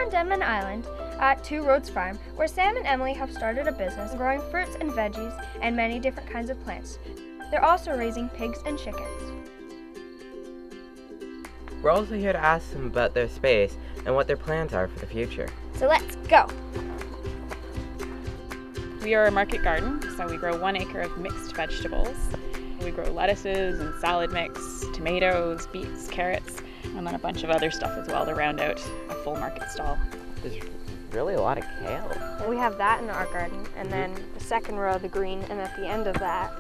on Denman Island at Two Roads Farm, where Sam and Emily have started a business growing fruits and veggies and many different kinds of plants. They're also raising pigs and chickens. We're also here to ask them about their space and what their plans are for the future. So let's go! We are a market garden, so we grow 1 acre of mixed vegetables. We grow lettuces and salad mix, tomatoes, beets, carrots, and then a bunch of other stuff as well to round out a full market stall. There's really a lot of kale. We have that in our garden, and then the second row, the green, and at the end of that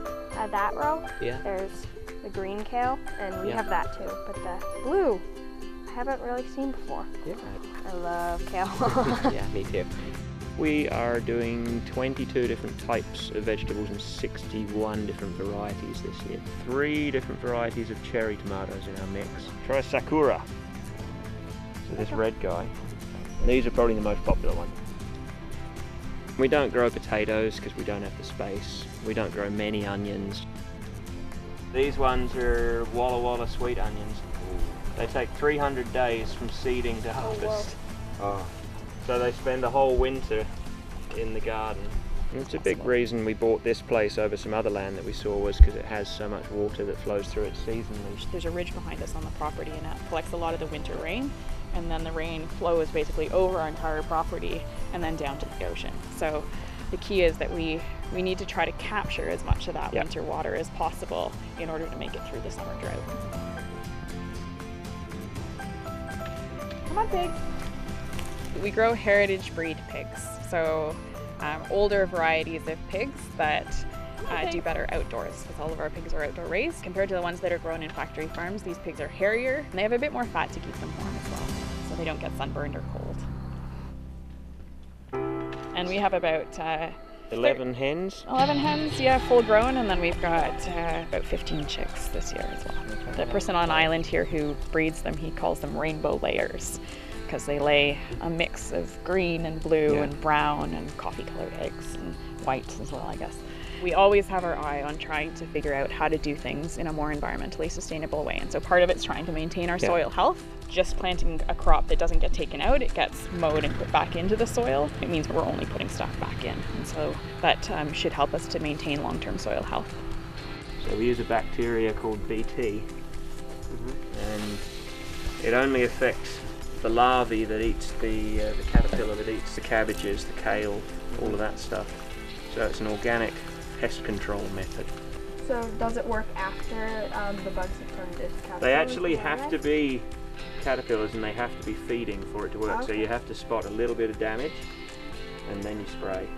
row, there's the green kale, and we have that too. But the blue, I haven't really seen before. Yeah. I love kale. Yeah, me too. We are doing 22 different types of vegetables and 61 different varieties this year. 3 different varieties of cherry tomatoes in our mix. Try Sakura. So this red guy. These are probably the most popular ones. We don't grow potatoes because we don't have the space. We don't grow many onions. These ones are Walla Walla sweet onions. They take 300 days from seeding to harvest. So they spend the whole winter in the garden. And it's a big reason we bought this place over some other land that we saw was because it has so much water that flows through it seasonally. There's a ridge behind us on the property and it collects a lot of the winter rain, and then the rain flows basically over our entire property and then down to the ocean. So the key is that we need to try to capture as much of that winter water as possible in order to make it through the summer drought. Come on, pig. We grow heritage breed pigs, so older varieties of pigs that do better outdoors, because all of our pigs are outdoor raised. Compared to the ones that are grown in factory farms, these pigs are hairier and they have a bit more fat to keep them warm as well, so they don't get sunburned or cold. And we have about 11 hens. 11 hens, yeah, full grown, and then we've got about 15 chicks this year as well. The person on island here who breeds them, he calls them rainbow layers, because they lay a mix of green and blue and brown and coffee colored eggs and white as well, I guess. We always have our eye on trying to figure out how to do things in a more environmentally sustainable way, and so part of it's trying to maintain our soil health. Just planting a crop that doesn't get taken out, it gets mowed and put back into the soil. It means we're only putting stuff back in, and so that should help us to maintain long-term soil health. So we use a bacteria called BT, and it only affects the larvae that eats the caterpillar that eats the cabbages, the kale, all of that stuff. So it's an organic pest control method. So does it work after the bugs have turned into caterpillars? They actually have to be caterpillars and they have to be feeding for it to work. So you have to spot a little bit of damage and then you spray.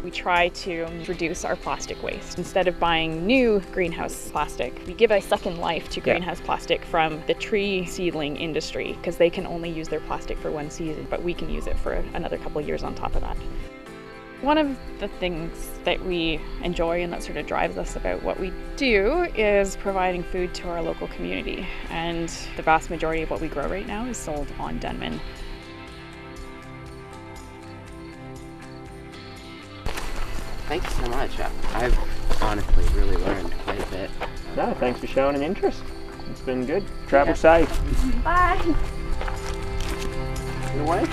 We try to reduce our plastic waste. Instead of buying new greenhouse plastic, we give a second life to greenhouse plastic from the tree seedling industry, because they can only use their plastic for 1 season, but we can use it for another couple of years on top of that. One of the things that we enjoy and that sort of drives us about what we do is providing food to our local community, and the vast majority of what we grow right now is sold on Denman. Thank you so much. I've honestly really learned quite a bit. No, thanks for showing an interest. It's been good. Travel safe. Bye! Your way.